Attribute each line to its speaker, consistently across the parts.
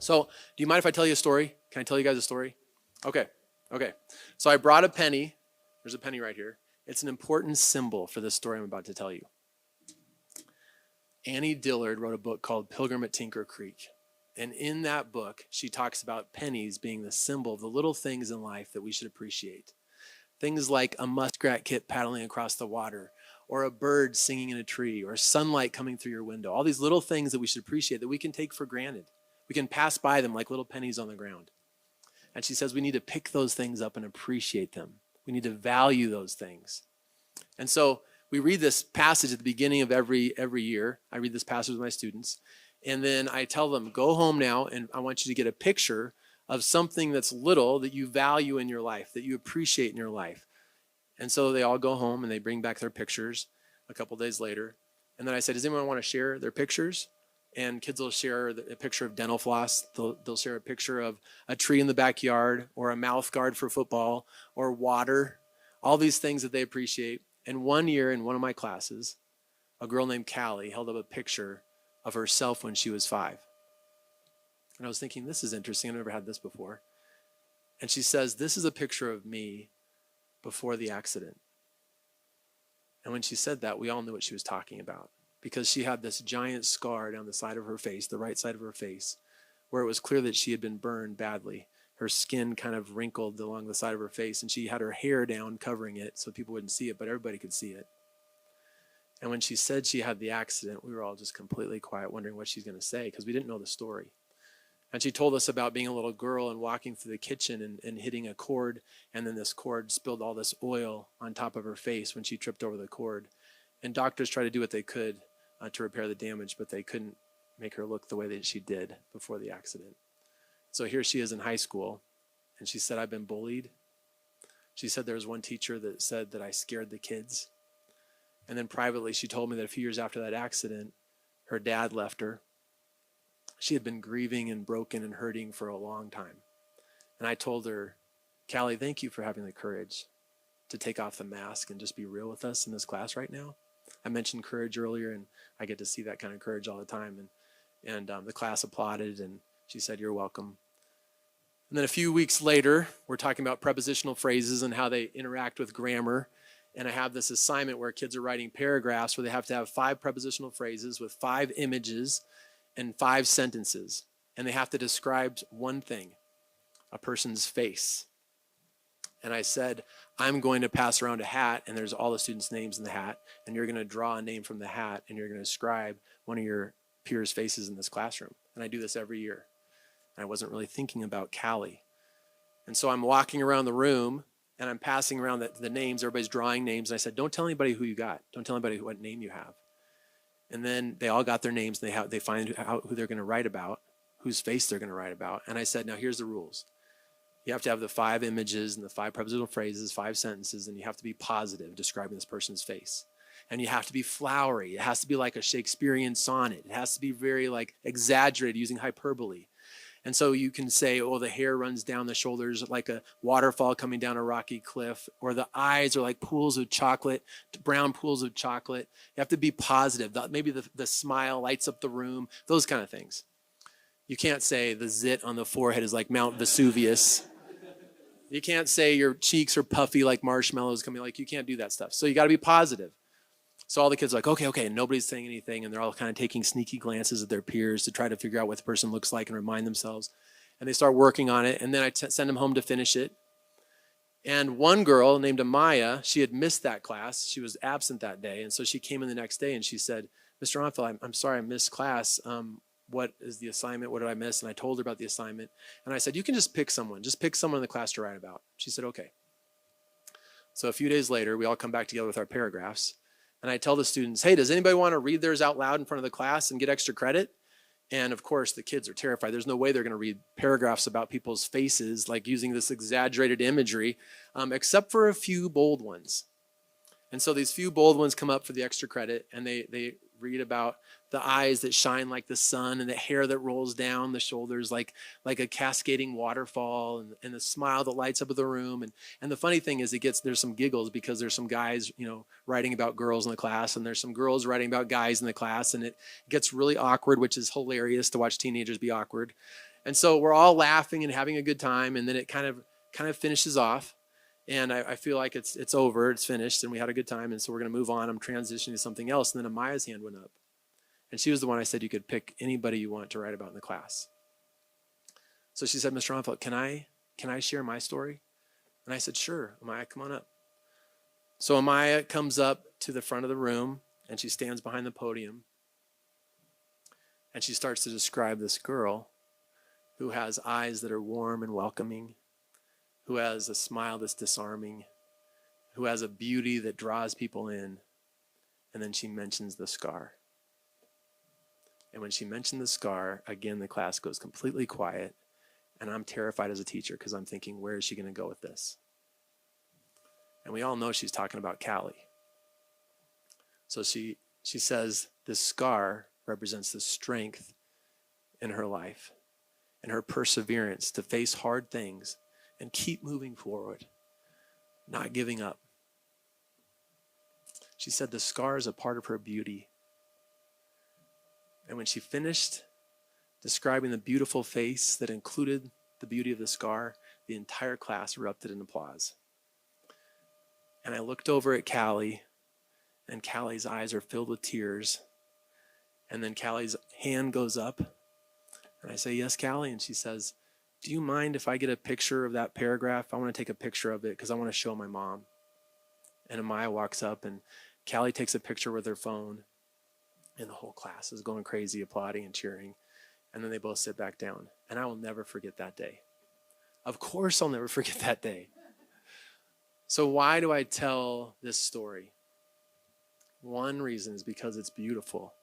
Speaker 1: So, do you mind if I tell you a story? Can I tell you guys a story? Okay. Okay. So I brought a penny. There's a penny right here. It's an important symbol for this story I'm about to tell you. Annie Dillard wrote a book called Pilgrim at Tinker Creek. And in that book, she talks about pennies being the symbol of the little things in life that we should appreciate. Things like a muskrat kit paddling across the water, or a bird singing in a tree, or sunlight coming through your window. All these little things that we should appreciate that we can take for granted. We can pass by them like little pennies on the ground. And she says we need to pick those things up and appreciate them. We need to value those things. And so we read this passage at the beginning of every year. I read this passage with my students. And then I tell them, go home now, and I want you to get a picture of something that's little that you value in your life, that you appreciate in your life. And so they all go home and they bring back their pictures a couple days later. And then I said, does anyone want to share their pictures? And kids will share a picture of dental floss. They'll share a picture of a tree in the backyard, or a mouth guard for football, or water, all these things that they appreciate. And one year in one of my classes, a girl named Callie held up a picture of herself when she was 5. And I was thinking, this is interesting. I've never had this before. And she says, this is a picture of me before the accident. And when she said that, we all knew what she was talking about, because she had this giant scar down the side of her face, the right side of her face, where it was clear that she had been burned badly. Her skin kind of wrinkled along the side of her face, and she had her hair down covering it so people wouldn't see it, but everybody could see it. And when she said she had the accident, we were all just completely quiet, wondering what she's going to say, because we didn't know the story. And she told us about being a little girl and walking through the kitchen and hitting a cord, and then this cord spilled all this oil on top of her face when she tripped over the cord. And doctors tried to do what they could to repair the damage, but they couldn't make her look the way that she did before the accident. So here she is in high school, and she said, I've been bullied. She said there was one teacher that said that I scared the kids. And then privately, she told me that a few years after that accident, her dad left her. She had been grieving and broken and hurting for a long time. And I told her, Callie, thank you for having the courage to take off the mask and just be real with us in this class right now. I mentioned courage earlier, and I get to see that kind of courage all the time. And the class applauded, and she said, you're welcome. And then a few weeks later, we're talking about prepositional phrases and how they interact with grammar. And I have this assignment where kids are writing paragraphs where they have to have 5 prepositional phrases with 5 images and 5 sentences. And they have to describe one thing, a person's face. And I said, I'm going to pass around a hat, and there's all the students' names in the hat, and you're going to draw a name from the hat, and you're going to describe one of your peers' faces in this classroom. And I do this every year. And I wasn't really thinking about Callie. And so I'm walking around the room, and I'm passing around the names. Everybody's drawing names. And I said, don't tell anybody who you got. Don't tell anybody what name you have. And then they all got their names. And they find out who they're going to write about, whose face they're going to write about. And I said, now here's the rules. You have to have the 5 images and the 5 prepositional phrases, 5 sentences, and you have to be positive describing this person's face. And you have to be flowery. It has to be like a Shakespearean sonnet. It has to be very like exaggerated, using hyperbole. And so you can say, oh, the hair runs down the shoulders like a waterfall coming down a rocky cliff, or the eyes are like pools of chocolate, brown pools of chocolate. You have to be positive. Maybe the smile lights up the room, those kind of things. You can't say the zit on the forehead is like Mount Vesuvius. You can't say your cheeks are puffy like marshmallows coming, like you can't do that stuff. So you got to be positive. So all the kids are like, okay, and nobody's saying anything, and they're all kind of taking sneaky glances at their peers to try to figure out what the person looks like and remind themselves. And they start working on it, and then I send them home to finish it. And one girl named Amaya, she had missed that class. She was absent that day, and so she came in the next day, and she said, Mr. Onfeld, I'm sorry I missed class. What is the assignment? What did I miss? And I told her about the assignment. And I said, you can just pick someone. Just pick someone in the class to write about. She said, okay. So a few days later, we all come back together with our paragraphs. And I tell the students, hey, does anybody want to read theirs out loud in front of the class and get extra credit? And of course, the kids are terrified. There's no way they're going to read paragraphs about people's faces, like using this exaggerated imagery, except for a few bold ones. And so these few bold ones come up for the extra credit, and they read about the eyes that shine like the sun, and the hair that rolls down the shoulders like a cascading waterfall, and the smile that lights up the room. And the funny thing is, there's some giggles because there's some guys, writing about girls in the class, and there's some girls writing about guys in the class, and it gets really awkward, which is hilarious to watch teenagers be awkward. And so we're all laughing and having a good time, and then it kind of finishes off. And I feel like it's over, it's finished, and we had a good time, and so we're going to move on. I'm transitioning to something else, and then Amaya's hand went up. And she was the one I said you could pick anybody you want to write about in the class. So she said, Mr. Ronfeld, can I share my story? And I said, sure, Amaya, come on up. So Amaya comes up to the front of the room, and she stands behind the podium, and she starts to describe this girl who has eyes that are warm and welcoming, who has a smile that's disarming, who has a beauty that draws people in. And then she mentions the scar. And when she mentioned the scar, again, the class goes completely quiet. And I'm terrified as a teacher because I'm thinking, where is she going to go with this? And we all know she's talking about Callie. So she says this scar represents the strength in her life and her perseverance to face hard things and keep moving forward, not giving up. She said the scar is a part of her beauty. And when she finished describing the beautiful face that included the beauty of the scar, the entire class erupted in applause. And I looked over at Callie, and Callie's eyes are filled with tears. And then Callie's hand goes up, and I say, yes, Callie. And she says, do you mind if I get a picture of that paragraph? I want to take a picture of it because I want to show my mom. And Amaya walks up, and Callie takes a picture with her phone, and the whole class is going crazy, applauding and cheering. And then they both sit back down. And I will never forget that day. Of course I'll never forget that day. So why do I tell this story? One reason is because it's beautiful.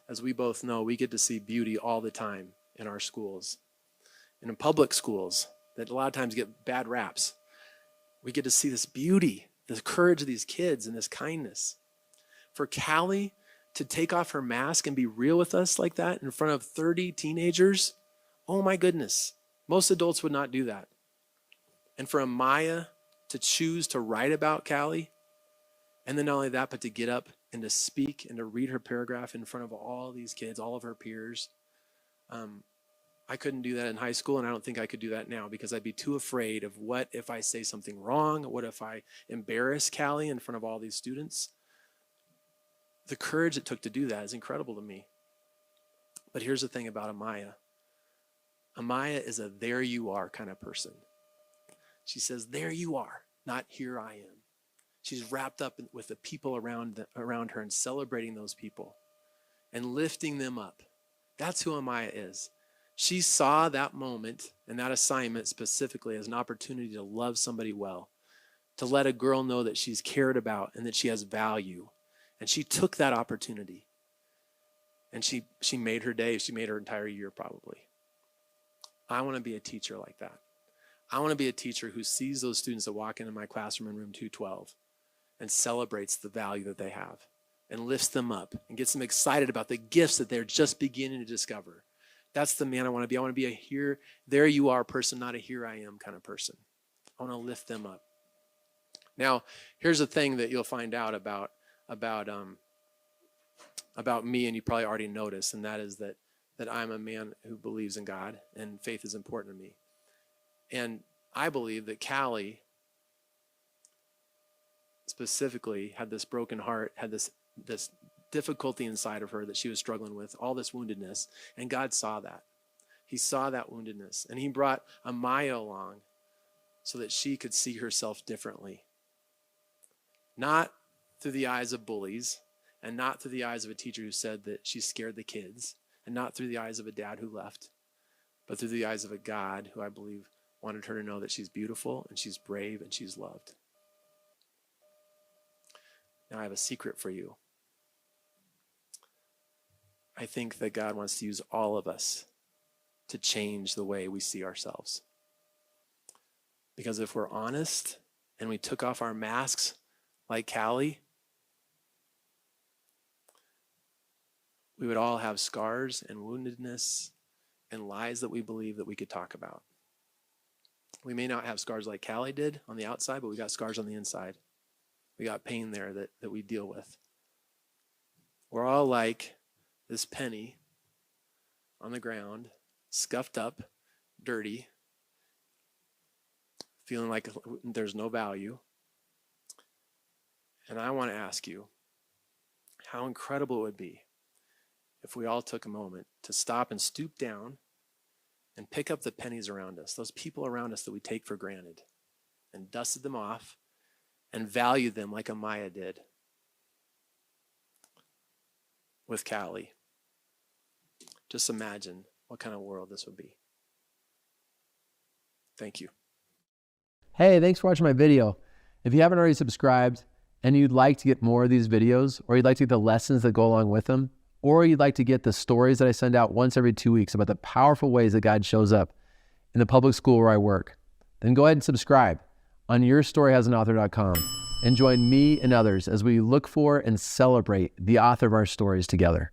Speaker 1: As we both know, we get to see beauty all the time in our schools. And in public schools that a lot of times get bad raps, we get to see this beauty, the courage of these kids and this kindness. For Callie to take off her mask and be real with us like that in front of 30 teenagers, oh my goodness, most adults would not do that. And for Amaya to choose to write about Callie, and then not only that, but to get up and to speak and to read her paragraph in front of all these kids, all of her peers. I couldn't do that in high school, and I don't think I could do that now because I'd be too afraid of what if I say something wrong? What if I embarrass Callie in front of all these students? The courage it took to do that is incredible to me. But here's the thing about Amaya. Amaya is a there you are kind of person. She says, there you are, not here I am. She's wrapped up with the people around her and celebrating those people and lifting them up. That's who Amaya is. She saw that moment and that assignment specifically as an opportunity to love somebody well, to let a girl know that she's cared about and that she has value. And she took that opportunity. And she made her day. She made her entire year probably. I want to be a teacher like that. I want to be a teacher who sees those students that walk into my classroom in room 212 and celebrates the value that they have and lifts them up and gets them excited about the gifts that they're just beginning to discover. That's the man I want to be. I want to be a here, there you are person, not a here I am kind of person. I want to lift them up. Now, here's the thing that you'll find out about me, and you probably already noticed, and that is that I'm a man who believes in God, and faith is important to me. And I believe that Callie specifically had this broken heart, had this difficulty inside of her that she was struggling with, all this woundedness, and God saw that. He saw that woundedness, and he brought Amaya along so that she could see herself differently. Not through the eyes of bullies, and not through the eyes of a teacher who said that she scared the kids, and not through the eyes of a dad who left, but through the eyes of a God who I believe wanted her to know that she's beautiful, and she's brave, and she's loved. Now I have a secret for you. I think that God wants to use all of us to change the way we see ourselves. Because if we're honest and we took off our masks like Callie, we would all have scars and woundedness and lies that we believe that we could talk about. We may not have scars like Callie did on the outside, but we got scars on the inside. We got pain there that we deal with. We're all like this penny on the ground scuffed up, dirty, feeling like there's no value. And I want to ask you how incredible it would be if we all took a moment to stop and stoop down and pick up the pennies around us, those people around us that we take for granted, and dusted them off and valued them like Amaya did with Callie. Just imagine what kind of world this would be. Thank you.
Speaker 2: Hey, thanks for watching my video. If you haven't already subscribed and you'd like to get more of these videos, or you'd like to get the lessons that go along with them, or you'd like to get the stories that I send out once every 2 weeks about the powerful ways that God shows up in the public school where I work, then go ahead and subscribe on yourstoryhasanauthor.com and join me and others as we look for and celebrate the author of our stories together.